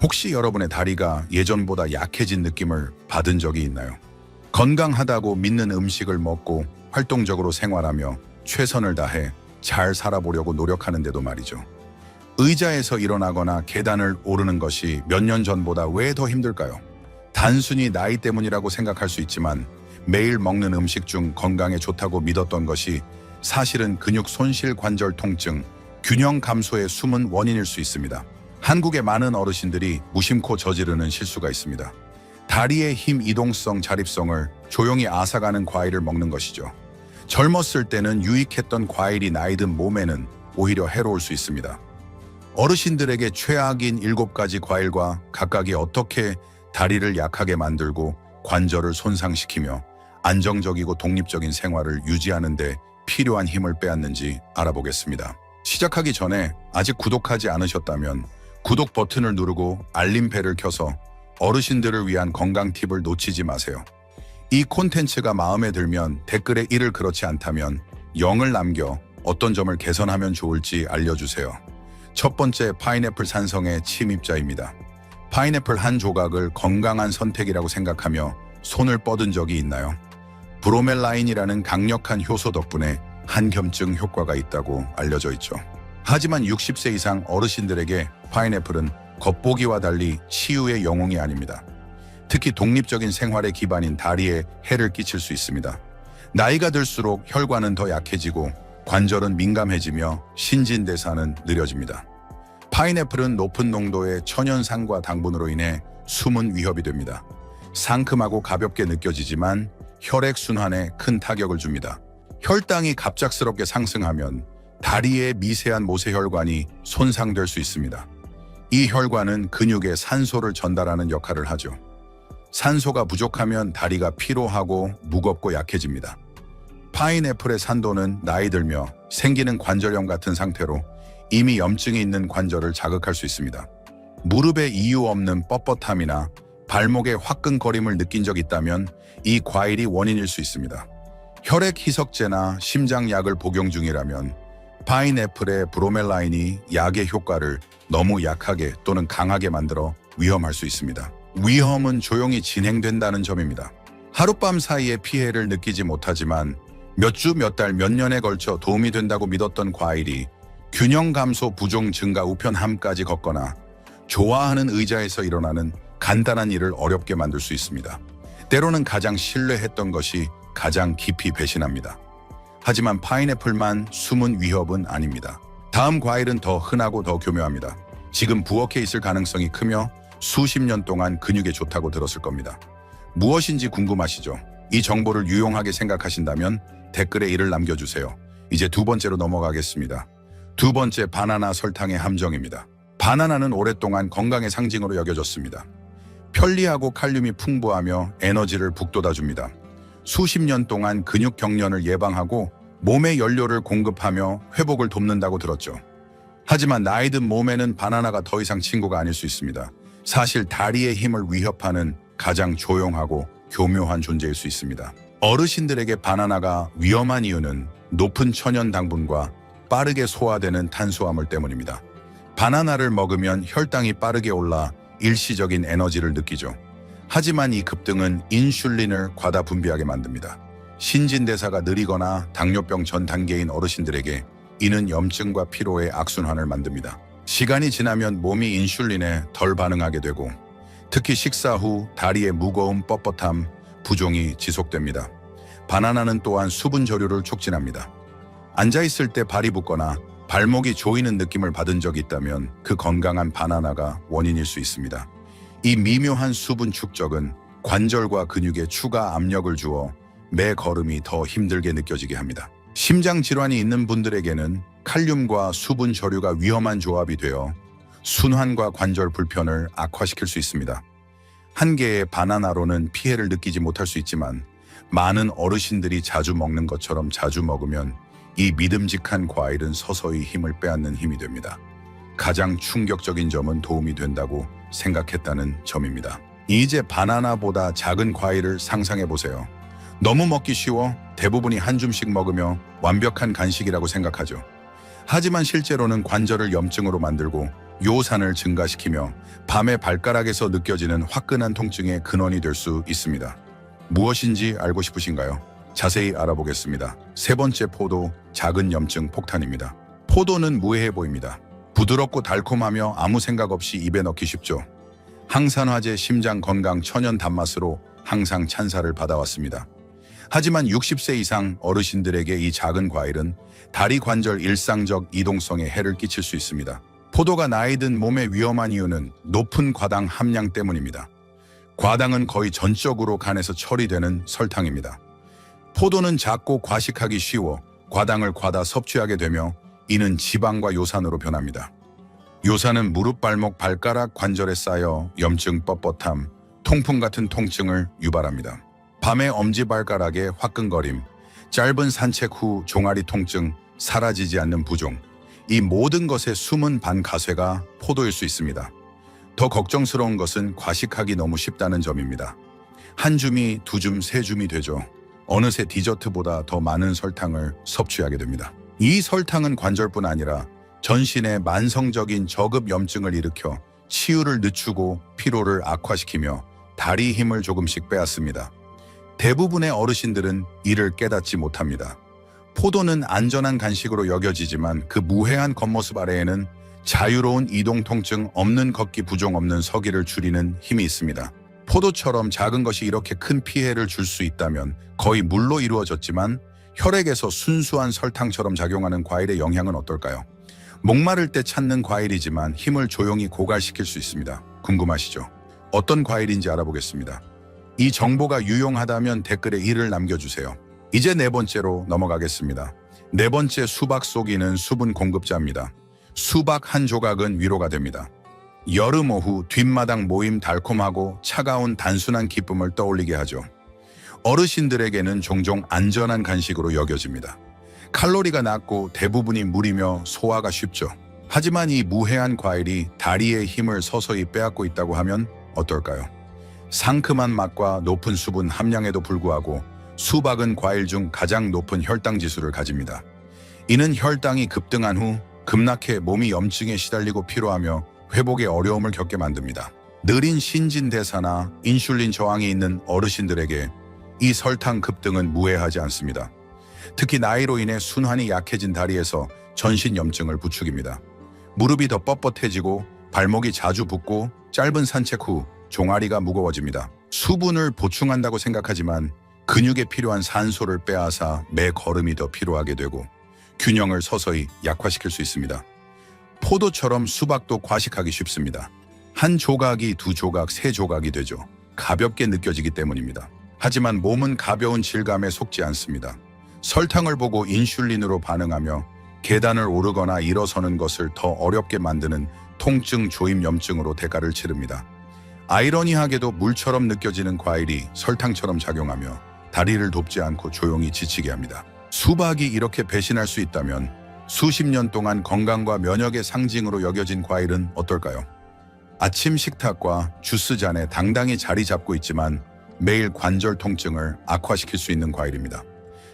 혹시 여러분의 다리가 예전보다 약해진 느낌을 받은 적이 있나요? 건강하다고 믿는 음식을 먹고 활동적으로 생활하며 최선을 다해 잘 살아보려고 노력하는데도 말이죠. 의자에서 일어나거나 계단을 오르는 것이 몇 년 전보다 왜 더 힘들까요? 단순히 나이 때문이라고 생각할 수 있지만 매일 먹는 음식 중 건강에 좋다고 믿었던 것이 사실은 근육 손실 관절 통증, 균형 감소의 숨은 원인일 수 있습니다. 한국의 많은 어르신들이 무심코 저지르는 실수가 있습니다. 다리의 힘, 이동성, 자립성을 조용히 앗아가는 과일을 먹는 것이죠. 젊었을 때는 유익했던 과일이 나이 든 몸에는 오히려 해로울 수 있습니다. 어르신들에게 최악인 7가지 과일과 각각이 어떻게 다리를 약하게 만들고 관절을 손상시키며 안정적이고 독립적인 생활을 유지하는 데 필요한 힘을 빼앗는지 알아보겠습니다. 시작하기 전에 아직 구독하지 않으셨다면 구독 버튼을 누르고 알림벨을 켜서 어르신들을 위한 건강 팁을 놓치지 마세요. 이 콘텐츠가 마음에 들면 댓글에 1을 그렇지 않다면 0을 남겨 어떤 점을 개선하면 좋을지 알려주세요. 첫 번째, 파인애플 산성의 침입자입니다. 파인애플 한 조각을 건강한 선택이라고 생각하며 손을 뻗은 적이 있나요? 브로멜라인이라는 강력한 효소 덕분에 한겸증 효과가 있다고 알려져 있죠. 하지만 60세 이상 어르신들에게 파인애플은 겉보기와 달리 치유의 영웅이 아닙니다. 특히 독립적인 생활의 기반인 다리에 해를 끼칠 수 있습니다. 나이가 들수록 혈관은 더 약해지고 관절은 민감해지며 신진대사는 느려집니다. 파인애플은 높은 농도의 천연산과 당분으로 인해 숨은 위협이 됩니다. 상큼하고 가볍게 느껴지지만 혈액순환에 큰 타격을 줍니다. 혈당이 갑작스럽게 상승하면 다리의 미세한 모세혈관이 손상될 수 있습니다. 이 혈관은 근육에 산소를 전달하는 역할을 하죠. 산소가 부족하면 다리가 피로하고 무겁고 약해집니다. 파인애플의 산도는 나이 들며 생기는 관절염 같은 상태로 이미 염증이 있는 관절을 자극할 수 있습니다. 무릎에 이유 없는 뻣뻣함이나 발목에 화끈거림을 느낀 적 있다면 이 과일이 원인일 수 있습니다. 혈액 희석제나 심장약을 복용 중이라면 파인애플의 브로멜라인이 약의 효과를 너무 약하게 또는 강하게 만들어 위험할 수 있습니다. 위험은 조용히 진행된다는 점입니다. 하룻밤 사이에 피해를 느끼지 못하지만 몇 주, 몇 달, 몇 년에 걸쳐 도움이 된다고 믿었던 과일이 균형 감소, 부종 증가, 우편함까지 걷거나 좋아하는 의자에서 일어나는 간단한 일을 어렵게 만들 수 있습니다. 때로는 가장 신뢰했던 것이 가장 깊이 배신합니다. 하지만 파인애플만 숨은 위협은 아닙니다. 다음 과일은 더 흔하고 더 교묘합니다. 지금 부엌에 있을 가능성이 크며 수십 년 동안 근육에 좋다고 들었을 겁니다. 무엇인지 궁금하시죠? 이 정보를 유용하게 생각하신다면 댓글에 1을 남겨주세요. 이제 두 번째로 넘어가겠습니다. 두 번째, 바나나 설탕의 함정입니다. 바나나는 오랫동안 건강의 상징으로 여겨졌습니다. 편리하고 칼륨이 풍부하며 에너지를 북돋아줍니다. 수십 년 동안 근육 경련을 예방하고 몸에 연료를 공급하며 회복을 돕는다고 들었죠. 하지만 나이 든 몸에는 바나나가 더 이상 친구가 아닐 수 있습니다. 사실 다리의 힘을 위협하는 가장 조용하고 교묘한 존재일 수 있습니다. 어르신들에게 바나나가 위험한 이유는 높은 천연 당분과 빠르게 소화되는 탄수화물 때문입니다. 바나나를 먹으면 혈당이 빠르게 올라 일시적인 에너지를 느끼죠. 하지만 이 급등은 인슐린을 과다 분비하게 만듭니다. 신진대사가 느리거나 당뇨병 전 단계인 어르신들에게 이는 염증과 피로의 악순환을 만듭니다. 시간이 지나면 몸이 인슐린에 덜 반응하게 되고 특히 식사 후 다리의 무거움, 뻣뻣함, 부종이 지속됩니다. 바나나는 또한 수분 저류를 촉진합니다. 앉아있을 때 발이 붓거나 발목이 조이는 느낌을 받은 적이 있다면 그 건강한 바나나가 원인일 수 있습니다. 이 미묘한 수분 축적은 관절과 근육에 추가 압력을 주어 매 걸음이 더 힘들게 느껴지게 합니다. 심장 질환이 있는 분들에게는 칼륨과 수분 저류가 위험한 조합이 되어 순환과 관절 불편을 악화시킬 수 있습니다. 한 개의 바나나로는 피해를 느끼지 못할 수 있지만 많은 어르신들이 자주 먹는 것처럼 자주 먹으면 이 믿음직한 과일은 서서히 힘을 빼앗는 힘이 됩니다. 가장 충격적인 점은 도움이 된다고 생각했다는 점입니다. 이제 바나나보다 작은 과일을 상상해 보세요. 너무 먹기 쉬워 대부분이 한 줌씩 먹으며 완벽한 간식이라고 생각하죠. 하지만 실제로는 관절을 염증으로 만들고 요산을 증가시키며 밤에 발가락에서 느껴지는 화끈한 통증의 근원이 될 수 있습니다. 무엇인지 알고 싶으신가요? 자세히 알아보겠습니다. 세 번째 포도, 작은 염증 폭탄입니다. 포도는 무해해 보입니다. 부드럽고 달콤하며 아무 생각 없이 입에 넣기 쉽죠. 항산화제, 심장 건강, 천연 단맛으로 항상 찬사를 받아왔습니다. 하지만 60세 이상 어르신들에게 이 작은 과일은 다리 관절 일상적 이동성에 해를 끼칠 수 있습니다. 포도가 나이 든 몸에 위험한 이유는 높은 과당 함량 때문입니다. 과당은 거의 전적으로 간에서 처리되는 설탕입니다. 포도는 작고 과식하기 쉬워 과당을 과다 섭취하게 되며 이는 지방과 요산으로 변합니다. 요산은 무릎, 발목, 발가락 관절에 쌓여 염증, 뻣뻣함, 통풍 같은 통증을 유발합니다. 밤에 엄지발가락에 화끈거림, 짧은 산책 후 종아리 통증, 사라지지 않는 부종, 이 모든 것의 숨은 반가쇠가 포도일 수 있습니다. 더 걱정스러운 것은 과식하기 너무 쉽다는 점입니다. 한 줌이 두 줌, 세 줌이 되죠. 어느새 디저트보다 더 많은 설탕을 섭취하게 됩니다. 이 설탕은 관절뿐 아니라 전신에 만성적인 저급 염증을 일으켜 치유를 늦추고 피로를 악화시키며 다리 힘을 조금씩 빼앗습니다. 대부분의 어르신들은 이를 깨닫지 못합니다. 포도는 안전한 간식으로 여겨지지만 그 무해한 겉모습 아래에는 자유로운 이동 통증, 없는 걷기, 부종 없는 서기를 줄이는 힘이 있습니다. 포도처럼 작은 것이 이렇게 큰 피해를 줄 수 있다면 거의 물로 이루어졌지만 혈액에서 순수한 설탕처럼 작용하는 과일의 영향은 어떨까요? 목마를 때 찾는 과일이지만 힘을 조용히 고갈시킬 수 있습니다. 궁금하시죠? 어떤 과일인지 알아보겠습니다. 이 정보가 유용하다면 댓글에 1을 남겨주세요. 이제 네 번째로 넘어가겠습니다. 네 번째, 수박 속이는 수분 공급자입니다. 수박 한 조각은 위로가 됩니다. 여름 오후 뒷마당 모임, 달콤하고 차가운 단순한 기쁨을 떠올리게 하죠. 어르신들에게는 종종 안전한 간식으로 여겨집니다. 칼로리가 낮고 대부분이 물이며 소화가 쉽죠. 하지만 이 무해한 과일이 다리의 힘을 서서히 빼앗고 있다고 하면 어떨까요? 상큼한 맛과 높은 수분 함량에도 불구하고 수박은 과일 중 가장 높은 혈당 지수를 가집니다. 이는 혈당이 급등한 후 급락해 몸이 염증에 시달리고 피로하며 회복에 어려움을 겪게 만듭니다. 느린 신진대사나 인슐린 저항이 있는 어르신들에게 이 설탕 급등은 무해하지 않습니다. 특히 나이로 인해 순환이 약해진 다리에서 전신 염증을 부추깁니다. 무릎이 더 뻣뻣해지고 발목이 자주 붓고 짧은 산책 후 종아리가 무거워집니다. 수분을 보충한다고 생각하지만 근육에 필요한 산소를 빼앗아 매 걸음이 더 피로하게 되고 균형을 서서히 약화시킬 수 있습니다. 포도처럼 수박도 과식하기 쉽습니다. 한 조각이 두 조각, 세 조각이 되죠. 가볍게 느껴지기 때문입니다. 하지만 몸은 가벼운 질감에 속지 않습니다. 설탕을 보고 인슐린으로 반응하며 계단을 오르거나 일어서는 것을 더 어렵게 만드는 통증, 조임, 염증으로 대가를 치릅니다. 아이러니하게도 물처럼 느껴지는 과일이 설탕처럼 작용하며 다리를 돕지 않고 조용히 지치게 합니다. 수박이 이렇게 배신할 수 있다면 수십 년 동안 건강과 면역의 상징으로 여겨진 과일은 어떨까요? 아침 식탁과 주스잔에 당당히 자리 잡고 있지만 매일 관절 통증을 악화시킬 수 있는 과일입니다.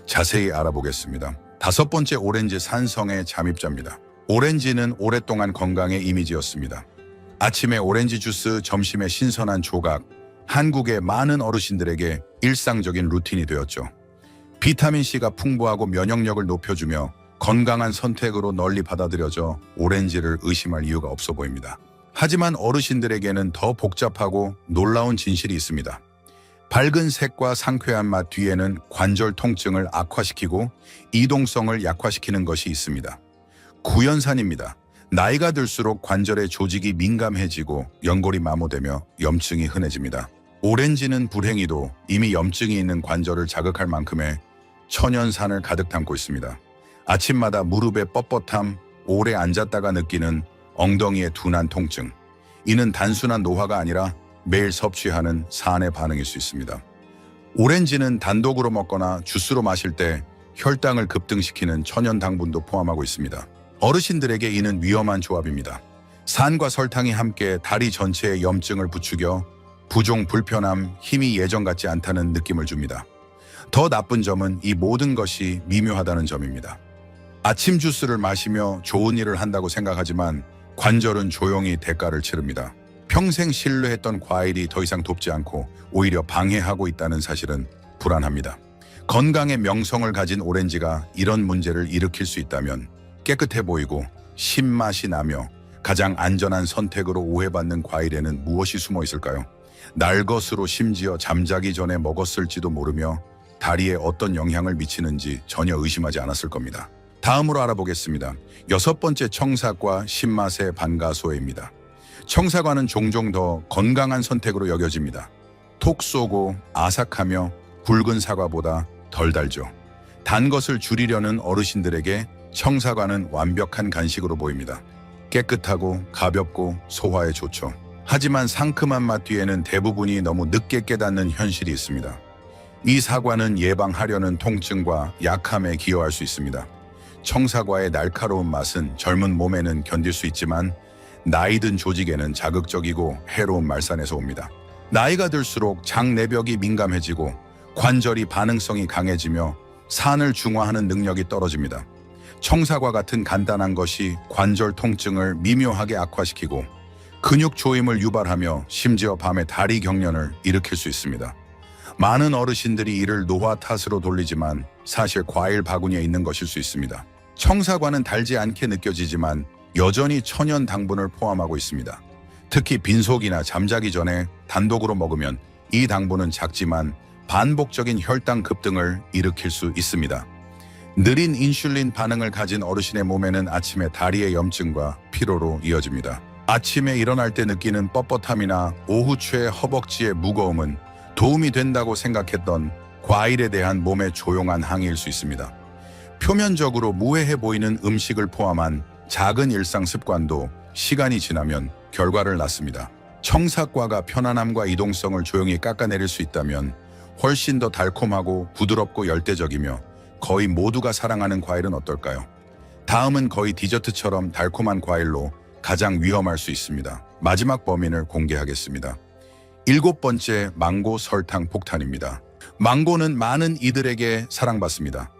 자세히 알아보겠습니다. 다섯 번째, 오렌지 산성의 잠입자입니다. 오렌지는 오랫동안 건강의 이미지였습니다. 아침에 오렌지 주스, 점심에 신선한 조각, 한국의 많은 어르신들에게 일상적인 루틴이 되었죠. 비타민C가 풍부하고 면역력을 높여주며 건강한 선택으로 널리 받아들여져 오렌지를 의심할 이유가 없어 보입니다. 하지만 어르신들에게는 더 복잡하고 놀라운 진실이 있습니다. 밝은 색과 상쾌한 맛 뒤에는 관절 통증을 악화시키고 이동성을 약화시키는 것이 있습니다. 구연산입니다. 나이가 들수록 관절의 조직이 민감해지고 연골이 마모되며 염증이 흔해집니다. 오렌지는 불행히도 이미 염증이 있는 관절을 자극할 만큼의 천연산을 가득 담고 있습니다. 아침마다 무릎의 뻣뻣함, 오래 앉았다가 느끼는 엉덩이의 둔한 통증. 이는 단순한 노화가 아니라 매일 섭취하는 산의 반응일 수 있습니다. 오렌지는 단독으로 먹거나 주스로 마실 때 혈당을 급등시키는 천연 당분도 포함하고 있습니다. 어르신들에게 이는 위험한 조합입니다. 산과 설탕이 함께 다리 전체에 염증을 부추겨 부종, 불편함, 힘이 예전 같지 않다는 느낌을 줍니다. 더 나쁜 점은 이 모든 것이 미묘하다는 점입니다. 아침 주스를 마시며 좋은 일을 한다고 생각하지만 관절은 조용히 대가를 치릅니다. 평생 신뢰했던 과일이 더 이상 돕지 않고 오히려 방해하고 있다는 사실은 불안합니다. 건강의 명성을 가진 오렌지가 이런 문제를 일으킬 수 있다면 깨끗해 보이고 신맛이 나며 가장 안전한 선택으로 오해받는 과일에는 무엇이 숨어 있을까요? 날 것으로 심지어 잠자기 전에 먹었을지도 모르며 다리에 어떤 영향을 미치는지 전혀 의심하지 않았을 겁니다. 다음으로 알아보겠습니다. 6번째, 청사과 신맛의 반가소입니다. 청사과는 종종 더 건강한 선택으로 여겨집니다. 톡 쏘고 아삭하며 굵은 사과보다 덜 달죠. 단 것을 줄이려는 어르신들에게 청사과는 완벽한 간식으로 보입니다. 깨끗하고 가볍고 소화에 좋죠. 하지만 상큼한 맛 뒤에는 대부분이 너무 늦게 깨닫는 현실이 있습니다. 이 사과는 예방하려는 통증과 약함에 기여할 수 있습니다. 청사과의 날카로운 맛은 젊은 몸에는 견딜 수 있지만 나이 든 조직에는 자극적이고 해로운 말산에서 옵니다. 나이가 들수록 장 내벽이 민감해지고 관절이 반응성이 강해지며 산을 중화하는 능력이 떨어집니다. 청사과 같은 간단한 것이 관절 통증을 미묘하게 악화시키고 근육 조임을 유발하며 심지어 밤에 다리 경련을 일으킬 수 있습니다. 많은 어르신들이 이를 노화 탓으로 돌리지만 사실 과일 바구니에 있는 것일 수 있습니다. 청사과는 달지 않게 느껴지지만 여전히 천연 당분을 포함하고 있습니다. 특히 빈속이나 잠자기 전에 단독으로 먹으면 이 당분은 작지만 반복적인 혈당 급등을 일으킬 수 있습니다. 느린 인슐린 반응을 가진 어르신의 몸에는 아침에 다리의 염증과 피로로 이어집니다. 아침에 일어날 때 느끼는 뻣뻣함이나 오후추의 허벅지의 무거움은 도움이 된다고 생각했던 과일에 대한 몸의 조용한 항의일 수 있습니다. 표면적으로 무해해 보이는 음식을 포함한 작은 일상 습관도 시간이 지나면 결과를 낳습니다. 청사과가 편안함과 이동성을 조용히 깎아내릴 수 있다면 훨씬 더 달콤하고 부드럽고 열대적이며 거의 모두가 사랑하는 과일은 어떨까요? 다음은 거의 디저트처럼 달콤한 과일로 가장 위험할 수 있습니다. 마지막 범인을 공개하겠습니다. 7번째, 망고 설탕 폭탄입니다. 망고는 많은 이들에게 사랑받습니다.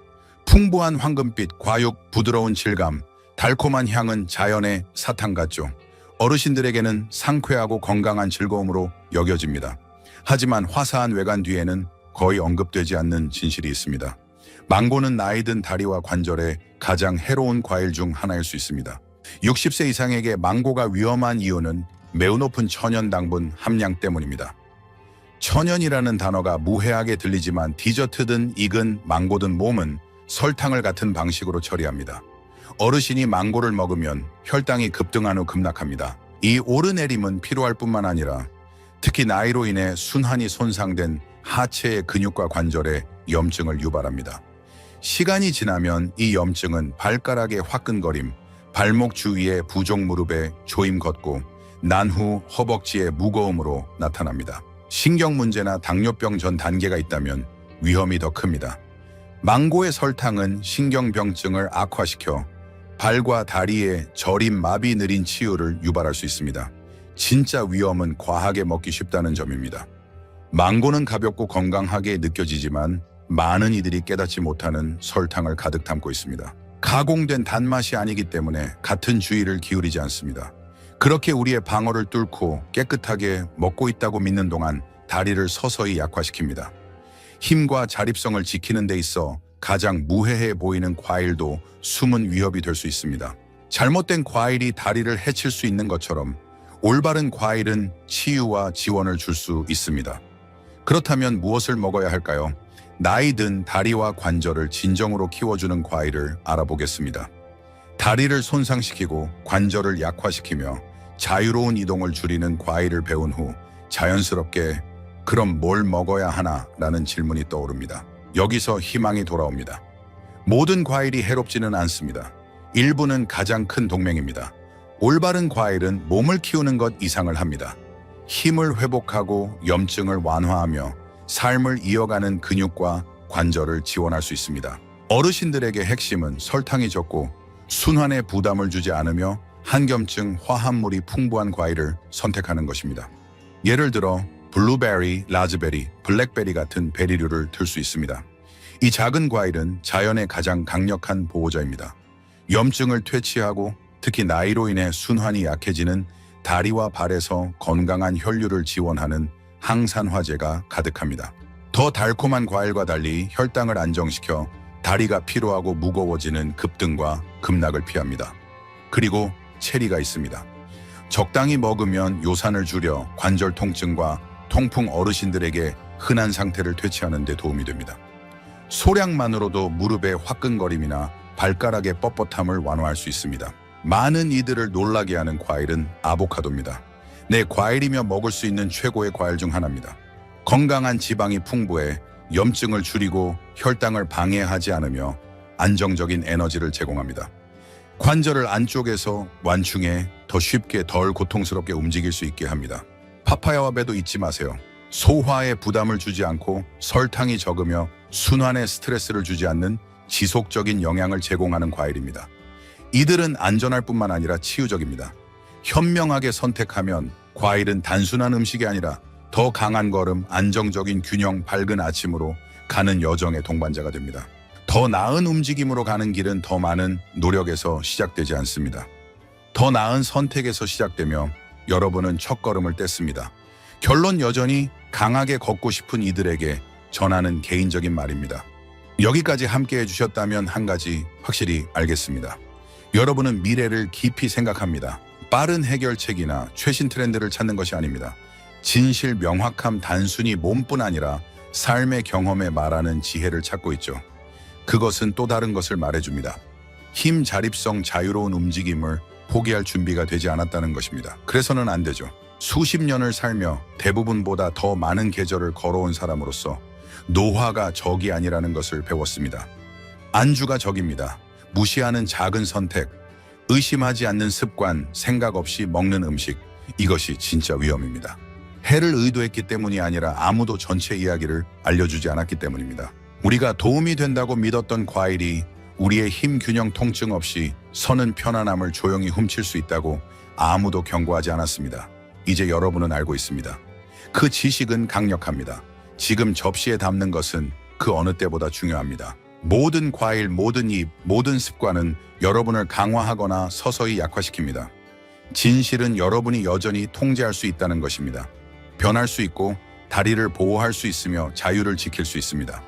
풍부한 황금빛, 과육, 부드러운 질감, 달콤한 향은 자연의 사탕 같죠. 어르신들에게는 상쾌하고 건강한 즐거움으로 여겨집니다. 하지만 화사한 외관 뒤에는 거의 언급되지 않는 진실이 있습니다. 망고는 나이든 다리와 관절에 가장 해로운 과일 중 하나일 수 있습니다. 60세 이상에게 망고가 위험한 이유는 매우 높은 천연 당분 함량 때문입니다. 천연이라는 단어가 무해하게 들리지만 디저트든 익은 망고든 몸은 설탕을 같은 방식으로 처리합니다. 어르신이 망고를 먹으면 혈당이 급등한 후 급락합니다. 이 오르내림은 피로할 뿐만 아니라 특히 나이로 인해 순환이 손상된 하체의 근육과 관절에 염증을 유발합니다. 시간이 지나면 이 염증은 발가락의 화끈거림, 발목 주위의 부종 무릎에 조임 걷고 난 후 허벅지의 무거움으로 나타납니다. 신경 문제나 당뇨병 전 단계가 있다면 위험이 더 큽니다. 망고의 설탕은 신경병증을 악화시켜 발과 다리의 저림 마비 느린 치유를 유발할 수 있습니다. 진짜 위험은 과하게 먹기 쉽다는 점입니다. 망고는 가볍고 건강하게 느껴지지만 많은 이들이 깨닫지 못하는 설탕을 가득 담고 있습니다. 가공된 단맛이 아니기 때문에 같은 주의를 기울이지 않습니다. 그렇게 우리의 방어를 뚫고 깨끗하게 먹고 있다고 믿는 동안 다리를 서서히 약화시킵니다. 힘과 자립성을 지키는 데 있어 가장 무해해 보이는 과일도 숨은 위협이 될 수 있습니다. 잘못된 과일이 다리를 해칠 수 있는 것처럼 올바른 과일은 치유와 지원을 줄 수 있습니다. 그렇다면 무엇을 먹어야 할까요? 나이 든 다리와 관절을 진정으로 키워주는 과일을 알아보겠습니다. 다리를 손상시키고 관절을 약화시키며 자유로운 이동을 줄이는 과일을 배운 후 자연스럽게 그럼 뭘 먹어야 하나? 라는 질문이 떠오릅니다. 여기서 희망이 돌아옵니다. 모든 과일이 해롭지는 않습니다. 일부는 가장 큰 동맹입니다. 올바른 과일은 몸을 키우는 것 이상을 합니다. 힘을 회복하고 염증을 완화하며 삶을 이어가는 근육과 관절을 지원할 수 있습니다. 어르신들에게 핵심은 설탕이 적고 순환에 부담을 주지 않으며 한겸증 화합물이 풍부한 과일을 선택하는 것입니다. 예를 들어 블루베리, 라즈베리, 블랙베리 같은 베리류를 들 수 있습니다. 이 작은 과일은 자연의 가장 강력한 보호자입니다. 염증을 퇴치하고 특히 나이로 인해 순환이 약해지는 다리와 발에서 건강한 혈류를 지원하는 항산화제가 가득합니다. 더 달콤한 과일과 달리 혈당을 안정시켜 다리가 피로하고 무거워지는 급등과 급락을 피합니다. 그리고 체리가 있습니다. 적당히 먹으면 요산을 줄여 관절 통증과 통풍, 어르신들에게 흔한 상태를 퇴치하는 데 도움이 됩니다. 소량만으로도 무릎의 화끈거림이나 발가락의 뻣뻣함을 완화할 수 있습니다. 많은 이들을 놀라게 하는 과일은 아보카도입니다. 네, 과일이며 먹을 수 있는 최고의 과일 중 하나입니다. 건강한 지방이 풍부해 염증을 줄이고 혈당을 방해하지 않으며 안정적인 에너지를 제공합니다. 관절을 안쪽에서 완충해 더 쉽게 덜 고통스럽게 움직일 수 있게 합니다. 파파야와 배도 잊지 마세요. 소화에 부담을 주지 않고 설탕이 적으며 순환에 스트레스를 주지 않는 지속적인 영양을 제공하는 과일입니다. 이들은 안전할 뿐만 아니라 치유적입니다. 현명하게 선택하면 과일은 단순한 음식이 아니라 더 강한 걸음, 안정적인 균형, 밝은 아침으로 가는 여정의 동반자가 됩니다. 더 나은 움직임으로 가는 길은 더 많은 노력에서 시작되지 않습니다. 더 나은 선택에서 시작되며 여러분은 첫걸음을 뗐습니다. 결론, 여전히 강하게 걷고 싶은 이들에게 전하는 개인적인 말입니다. 여기까지 함께 해주셨다면 한 가지 확실히 알겠습니다. 여러분은 미래를 깊이 생각합니다. 빠른 해결책이나 최신 트렌드를 찾는 것이 아닙니다. 진실, 명확함, 단순히 몸뿐 아니라 삶의 경험에 말하는 지혜를 찾고 있죠. 그것은 또 다른 것을 말해줍니다. 힘, 자립성, 자유로운 움직임을 포기할 준비가 되지 않았다는 것입니다. 그래서는 안 되죠. 수십 년을 살며 대부분보다 더 많은 계절을 걸어온 사람으로서 노화가 적이 아니라는 것을 배웠습니다. 안주가 적입니다. 무시하는 작은 선택, 의심하지 않는 습관, 생각 없이 먹는 음식, 이것이 진짜 위험입니다. 해를 의도했기 때문이 아니라 아무도 전체 이야기를 알려주지 않았기 때문입니다. 우리가 도움이 된다고 믿었던 과일이 우리의 힘, 균형, 통증 없이 서는 편안함을 조용히 훔칠 수 있다고 아무도 경고하지 않았습니다. 이제 여러분은 알고 있습니다. 그 지식은 강력합니다. 지금 접시에 담는 것은 그 어느 때보다 중요합니다. 모든 과일, 모든 잎, 모든 습관은 여러분을 강화하거나 서서히 약화시킵니다. 진실은 여러분이 여전히 통제할 수 있다는 것입니다. 변할 수 있고 다리를 보호할 수 있으며 자유를 지킬 수 있습니다.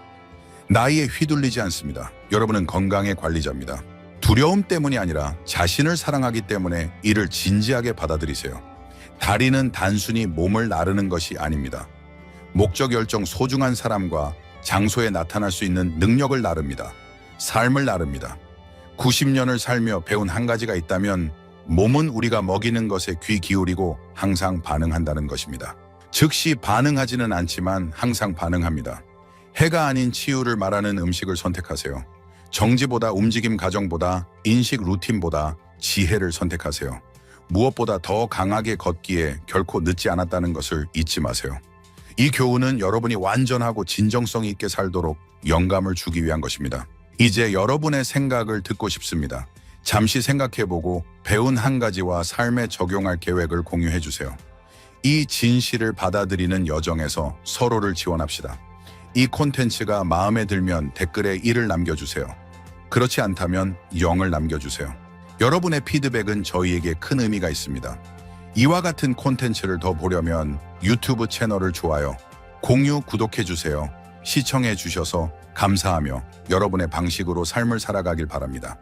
나이에 휘둘리지 않습니다. 여러분은 건강의 관리자입니다. 두려움 때문이 아니라 자신을 사랑하기 때문에 이를 진지하게 받아들이세요. 다리는 단순히 몸을 나르는 것이 아닙니다. 목적, 열정, 소중한 사람과 장소에 나타날 수 있는 능력을 나릅니다. 삶을 나릅니다. 90년을 살며 배운 한 가지가 있다면 몸은 우리가 먹이는 것에 귀 기울이고 항상 반응한다는 것입니다. 즉시 반응하지는 않지만 항상 반응합니다. 해가 아닌 치유를 말하는 음식을 선택하세요. 정지보다 움직임, 가정보다 인식, 루틴보다 지혜를 선택하세요. 무엇보다 더 강하게 걷기에 결코 늦지 않았다는 것을 잊지 마세요. 이 교훈은 여러분이 완전하고 진정성 있게 살도록 영감을 주기 위한 것입니다. 이제 여러분의 생각을 듣고 싶습니다. 잠시 생각해보고 배운 한 가지와 삶에 적용할 계획을 공유해 주세요. 이 진실을 받아들이는 여정에서 서로를 지원합시다. 이 콘텐츠가 마음에 들면 댓글에 1을 남겨주세요. 그렇지 않다면 0을 남겨주세요. 여러분의 피드백은 저희에게 큰 의미가 있습니다. 이와 같은 콘텐츠를 더 보려면 유튜브 채널을 좋아요, 공유, 구독해주세요. 시청해 주셔서 감사하며 여러분의 방식으로 삶을 살아가길 바랍니다.